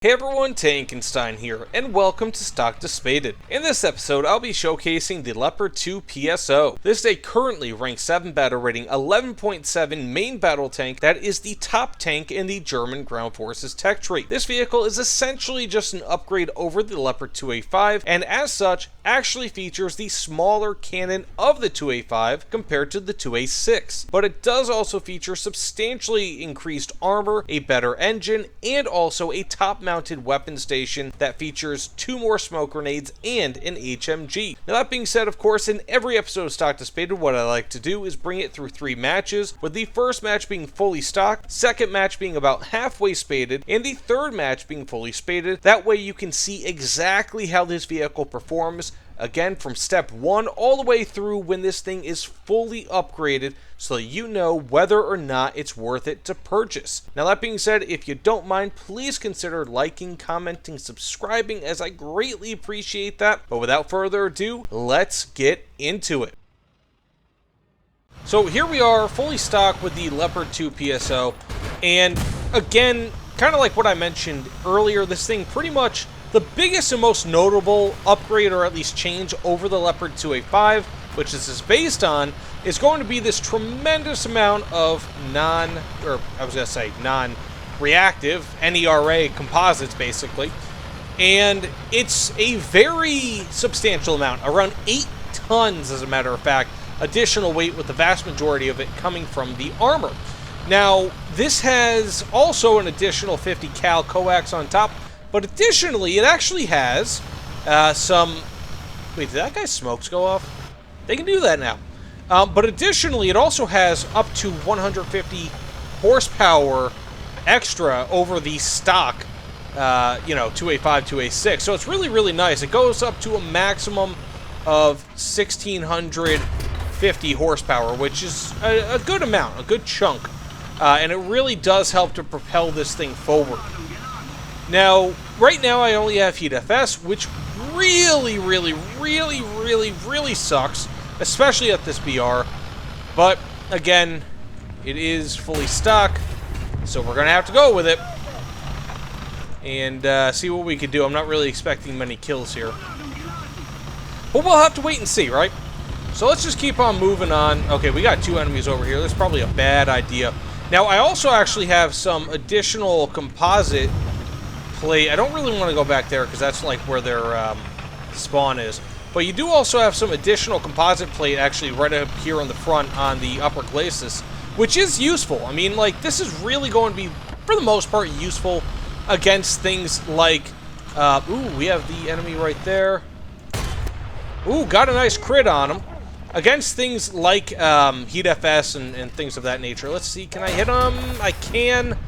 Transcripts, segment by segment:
Hey everyone, Tankenstein here, and welcome to Stock to Spaded. In this episode, I'll be showcasing the Leopard 2 PSO. This is a currently ranked 7 battle rating, 11.7 main battle tank that is the top tank in the German Ground Forces tech tree. This vehicle is essentially just an upgrade over the Leopard 2A5, and as such, actually features the smaller cannon of the 2A5 compared to the 2A6. But it does also feature substantially increased armor, a better engine, and also a top-mounted weapon station that features 2 more smoke grenades and an HMG. Now that being said, of course, in every episode of Stock to Spaded, what I like to do is bring it through 3 matches, with the first match being fully stocked, second match being about halfway spaded, and the third match being fully spaded. That way you can see exactly how this vehicle performs, again, from step 1 all the way through when this thing is fully upgraded, so you know whether or not it's worth it to purchase. Now that being said, if you don't mind, please consider liking, commenting, subscribing, as I greatly appreciate that. But without further ado, let's get into it. So here we are, fully stocked with the Leopard 2 PSO, and again, kind of like what I mentioned earlier, this thing pretty much the biggest and most notable upgrade, or at least change, over the Leopard 2A5, which this is based on, is going to be this tremendous amount of non-reactive, NERA composites, basically. And it's a very substantial amount, around 8 tons, as a matter of fact, additional weight, with the vast majority of it coming from the armor. Now, this has also an additional 50 cal coax on top, but additionally, it actually has some... Wait, did that guy's smokes go off? They can do that now. But additionally, it also has up to 150 horsepower extra over the stock, 2A5, 2A6. So it's really, really nice. It goes up to a maximum of 1,650 horsepower, which is a good amount, a good chunk. And it really does help to propel this thing forward. Now, right now I only have Heat FS, which really sucks, especially at this BR. But, again, it is fully stock, so we're going to have to go with it and see what we can do. I'm not really expecting many kills here, but we'll have to wait and see, right? So let's just keep on moving on. Okay, we got 2 enemies over here. That's probably a bad idea. Now, I also actually have some additional composite plate. I don't really want to go back there because that's like where their spawn is. But you do also have some additional composite plate actually right up here on the front on the upper glacis, which is useful. I mean, like, this is really going to be, for the most part, useful against things like... ooh, we have the enemy right there. Ooh, got a nice crit on him. Against things like Heat FS and things of that nature. Let's see, can I hit him? I can.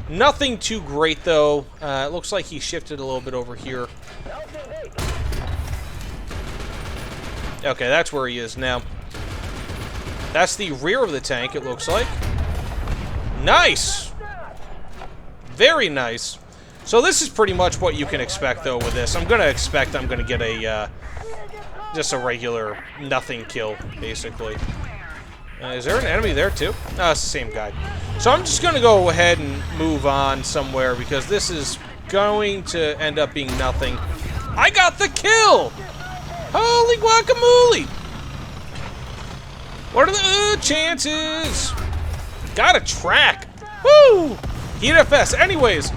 Nothing too great, though. It looks like he shifted a little bit over here. Okay, that's where he is now. That's the rear of the tank, it looks like. Nice! Very nice. So this is pretty much what you can expect, though, with this. I'm going to get a, just a regular nothing kill, basically. Is there an enemy there, too? No, it's the same guy. So I'm just going to go ahead and move on somewhere, because this is going to end up being nothing. I got the kill! Holy guacamole! What are the chances? Got a track! Woo! Heat FS. Anyways,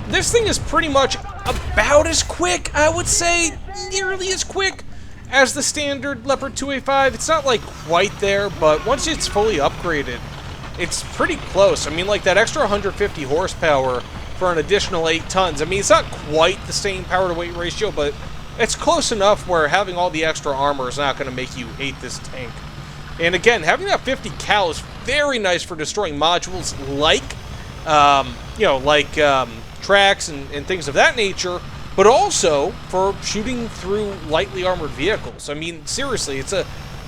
this thing is pretty much about as quick, I would say, nearly as quick as the standard Leopard 2A5. It's not, like, quite there, but once it's fully upgraded, it's pretty close. I mean, like, that extra 150 horsepower for an additional 8 tons. I mean, it's not quite the same power-to-weight ratio, but it's close enough where having all the extra armor is not going to make you hate this tank. And again, having that 50 cal is very nice for destroying modules like, tracks and things of that nature, but also for shooting through lightly armored vehicles. I mean, seriously, it's a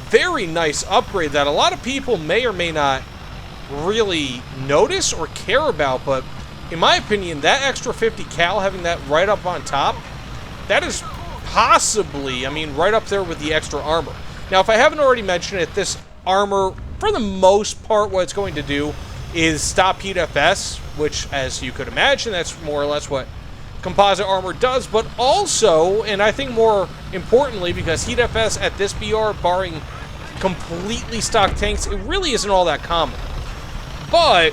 very nice upgrade that a lot of people may or may not really notice or care about, but in my opinion, that extra 50 cal, having that right up on top, that is possibly, I mean, right up there with the extra armor. Now, if I haven't already mentioned it, this armor, for the most part, what it's going to do is stop Heat FS, which, as you could imagine, that's more or less what composite armor does, but also, and I think more importantly, because Heat FS at this BR, barring completely stock tanks, it really isn't all that common. But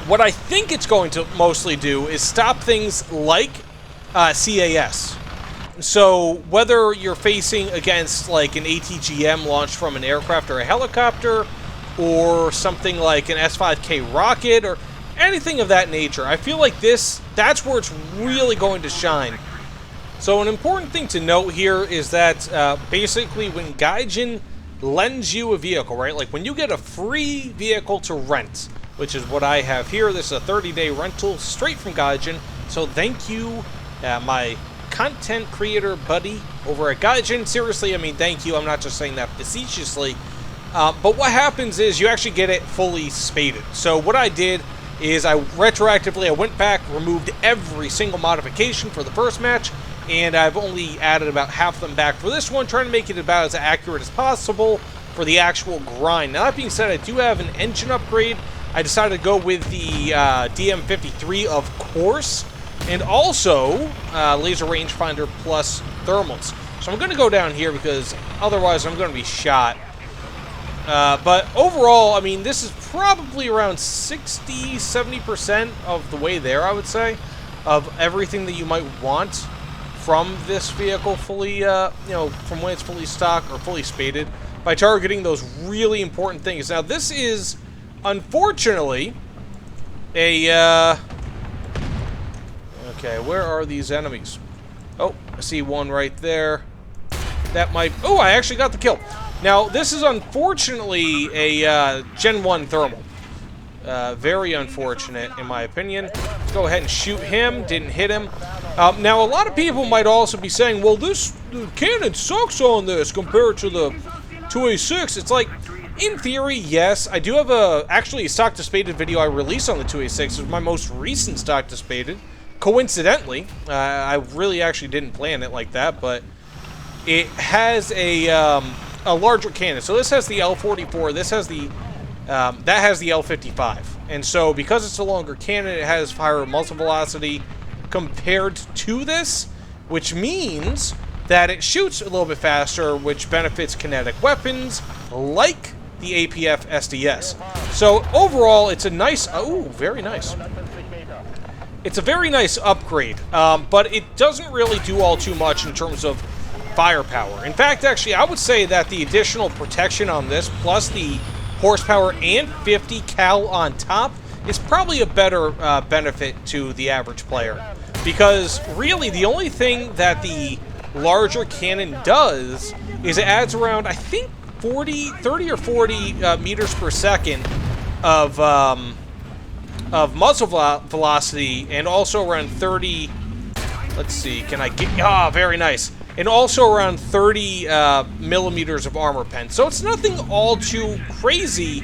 what I think it's going to mostly do is stop things like CAS. So whether you're facing against like an ATGM launched from an aircraft or a helicopter, or something like an S5K rocket, or anything of that nature, I feel like that's where it's really going to shine. So an important thing to note here is that basically when Gaijin lends you a vehicle, right? Like when you get a free vehicle to rent, which is what I have here. This is a 30-day rental straight from Gaijin. So thank you, my content creator buddy over at Gaijin. Seriously, I mean, thank you. I'm not just saying that facetiously. But what happens is you actually get it fully spaded. So what I did is I went back, removed every single modification for the first match, and I've only added about half of them back for this one, trying to make it about as accurate as possible for the actual grind. Now, that being said, I do have an engine upgrade. I decided to go with the DM53, of course, and also laser rangefinder plus thermals. So I'm going to go down here because otherwise I'm going to be shot. But overall, I mean, this is probably around 60-70% of the way there, I would say, of everything that you might want from this vehicle fully, you know, from when it's fully stock or fully spaded, by targeting those really important things. Now, this is, unfortunately, a, okay, where are these enemies? Oh, I see one right there. That might, oh, I actually got the kill. Now, this is unfortunately a Gen 1 thermal. Very unfortunate, in my opinion. Let's go ahead and shoot him. Didn't hit him. Now, a lot of people might also be saying, well, the cannon sucks on this compared to the 2A6. It's like, in theory, yes. I do have actually a stock to spaded video I released on the 2A6. It was my most recent stock to spaded. Coincidentally, I really actually didn't plan it like that, but it has a larger cannon. So this has the L44. This has the that has the L55. And so because it's a longer cannon, it has higher muzzle velocity compared to this, which means that it shoots a little bit faster, which benefits kinetic weapons like the APF SDS. So overall, it's a nice, oh, very nice. It's a very nice upgrade, but it doesn't really do all too much in terms of firepower. In fact, actually, I would say that the additional protection on this, plus the horsepower and 50 cal on top, is probably a better benefit to the average player. Because really, the only thing that the larger cannon does is it adds around, I think, 30 or 40 meters per second of muzzle velocity, and also around 30, let's see, can I get, very nice. And also around 30 millimeters of armor pen. So it's nothing all too crazy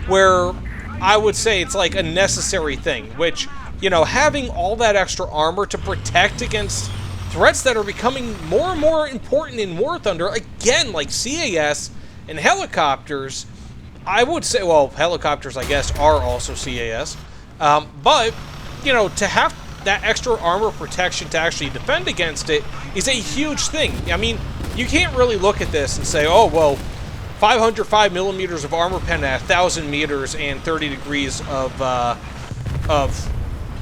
where I would say it's like a necessary thing, which, you know, having all that extra armor to protect against threats that are becoming more and more important in War Thunder, again, like CAS and helicopters, I would say, well, helicopters, I guess, are also CAS, but, you know, to have that extra armor protection to actually defend against it is a huge thing. I mean, you can't really look at this and say, oh, well, 505 millimeters of armor pen at 1,000 meters and 30 degrees of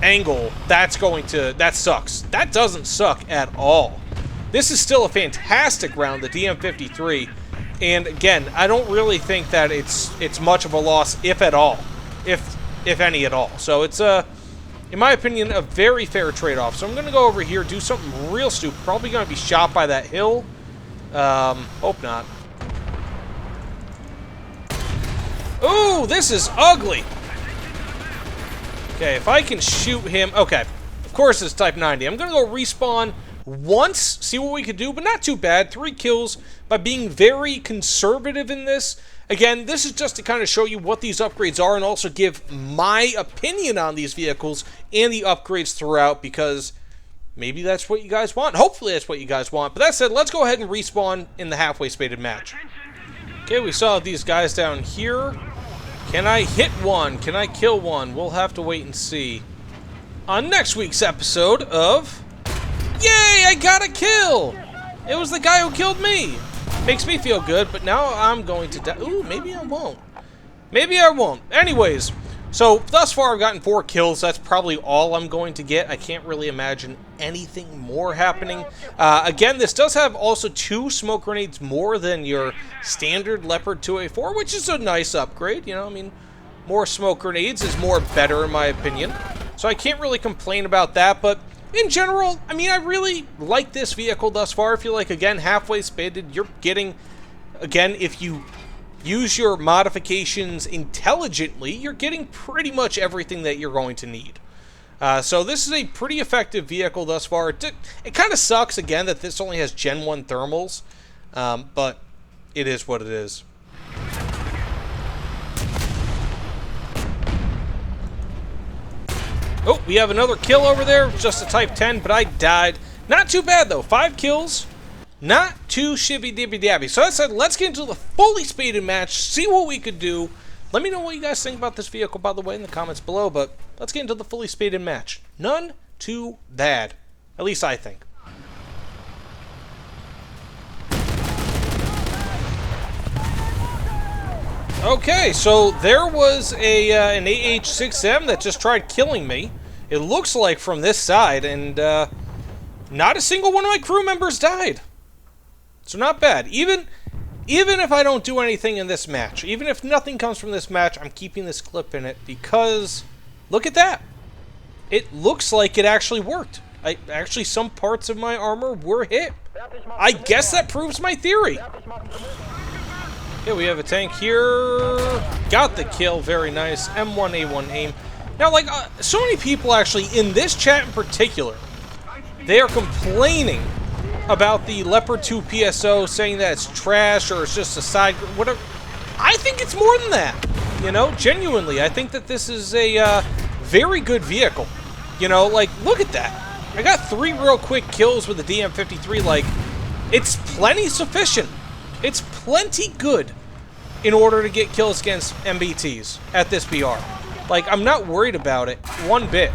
angle, that sucks. That doesn't suck at all. This is still a fantastic round, the DM53, and again, I don't really think that it's much of a loss, if at all, if any at all. So it's in my opinion, a very fair trade-off. So I'm going to go over here, do something real stupid. Probably going to be shot by that hill. Hope not. Ooh, this is ugly. Okay, if I can shoot him. Okay, of course it's Type 90. I'm going to go respawn once, see what we can do, but not too bad. 3 kills by being very conservative in this. Again, this is just to kind of show you what these upgrades are and also give my opinion on these vehicles and the upgrades throughout, because maybe that's what you guys want. Hopefully that's what you guys want. But that said, let's go ahead and respawn in the halfway spaded match. Okay, we saw these guys down here. Can I hit one? Can I kill one? We'll have to wait and see. on next week's episode of... Yay, I got a kill! It was the guy who killed me. Makes me feel good, but now I'm going to die. Ooh, maybe I won't. Maybe I won't. Anyways, so thus far I've gotten 4 kills. That's probably all I'm going to get. I can't really imagine anything more happening. Again, this does have also 2 smoke grenades more than your standard Leopard 2A4, which is a nice upgrade. You know, I mean, more smoke grenades is more better in my opinion. So I can't really complain about that, but in general, I mean, I really like this vehicle thus far. I feel like, again, halfway spaded, you're getting, again, if you use your modifications intelligently, you're getting pretty much everything that you're going to need. So this is a pretty effective vehicle thus far. It kind of sucks, again, that this only has Gen 1 thermals, but it is what it is. Oh, we have another kill over there, just a Type 10, but I died. Not too bad, though. 5 kills, not too shibby-dibby-dabby. So that said, let's get into the fully spaded match, see what we could do. Let me know what you guys think about this vehicle, by the way, in the comments below, but let's get into the fully spaded match. None too bad. At least I think. Okay, so there was an AH-6M that just tried killing me. It looks like from this side, and not a single one of my crew members died. So not bad. Even if I don't do anything in this match, even if nothing comes from this match, I'm keeping this clip in it because look at that. It looks like it actually worked. Actually, some parts of my armor were hit. I guess that proves my theory. Yeah, we have a tank here. Got the kill. Very nice. M1A1 aim. Now, like, so many people actually, in this chat in particular, they are complaining about the Leopard 2 PSO, saying that it's trash or it's just a side... whatever. I think it's more than that. You know, genuinely, I think that this is a very good vehicle. You know, like, look at that. I got 3 real quick kills with the DM53. Like, it's plenty sufficient. It's plenty good in order to get kills against MBTs at this BR. Like, I'm not worried about it one bit.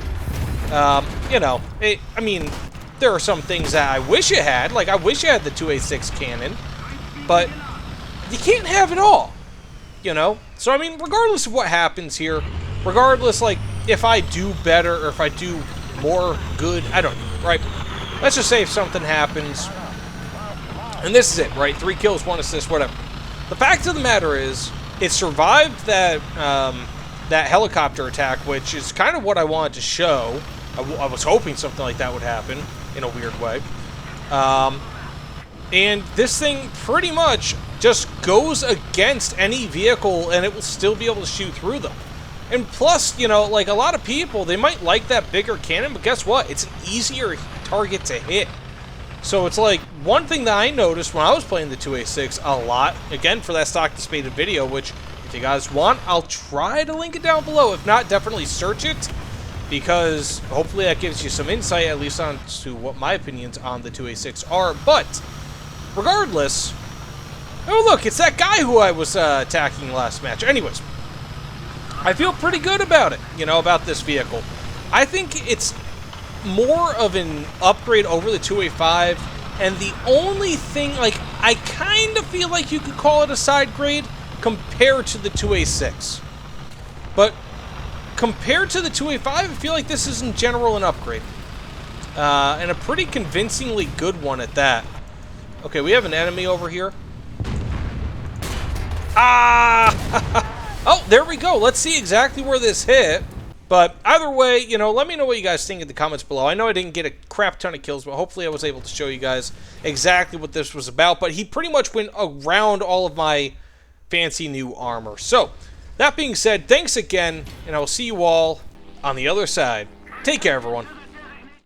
You know, I mean, there are some things that I wish it had. Like, I wish it had the 2A6 cannon. But you can't have it all, you know? So, I mean, regardless of what happens here, regardless, like, if I do better or if I do more good, I don't know, right? Let's just say if something happens... and this is it, right? 3 kills, 1 assist, whatever. The fact of the matter is, it survived that that helicopter attack, which is kind of what I wanted to show. I was hoping something like that would happen in a weird way. And this thing pretty much just goes against any vehicle, and it will still be able to shoot through them. And plus, you know, like a lot of people, they might like that bigger cannon, but guess what? It's an easier target to hit. So it's like, one thing that I noticed when I was playing the 2A6 a lot, again, for that stock to spaded video, which, if you guys want, I'll try to link it down below. If not, definitely search it, because hopefully that gives you some insight, at least on to what my opinions on the 2A6 are. But, regardless, oh look, it's that guy who I was attacking last match. Anyways, I feel pretty good about it, you know, about this vehicle. I think it's more of an upgrade over the 2A5, and the only thing, like, I kind of feel like you could call it a side grade compared to the 2A6. But compared to the 2A5, I feel like this is in general an upgrade. And a pretty convincingly good one at that. Okay, we have an enemy over here. Ah! Oh, there we go. Let's see exactly where this hit. But either way, you know, let me know what you guys think in the comments below. I know I didn't get a crap ton of kills, but hopefully I was able to show you guys exactly what this was about. But he pretty much went around all of my fancy new armor. So, that being said, thanks again, and I will see you all on the other side. Take care, everyone.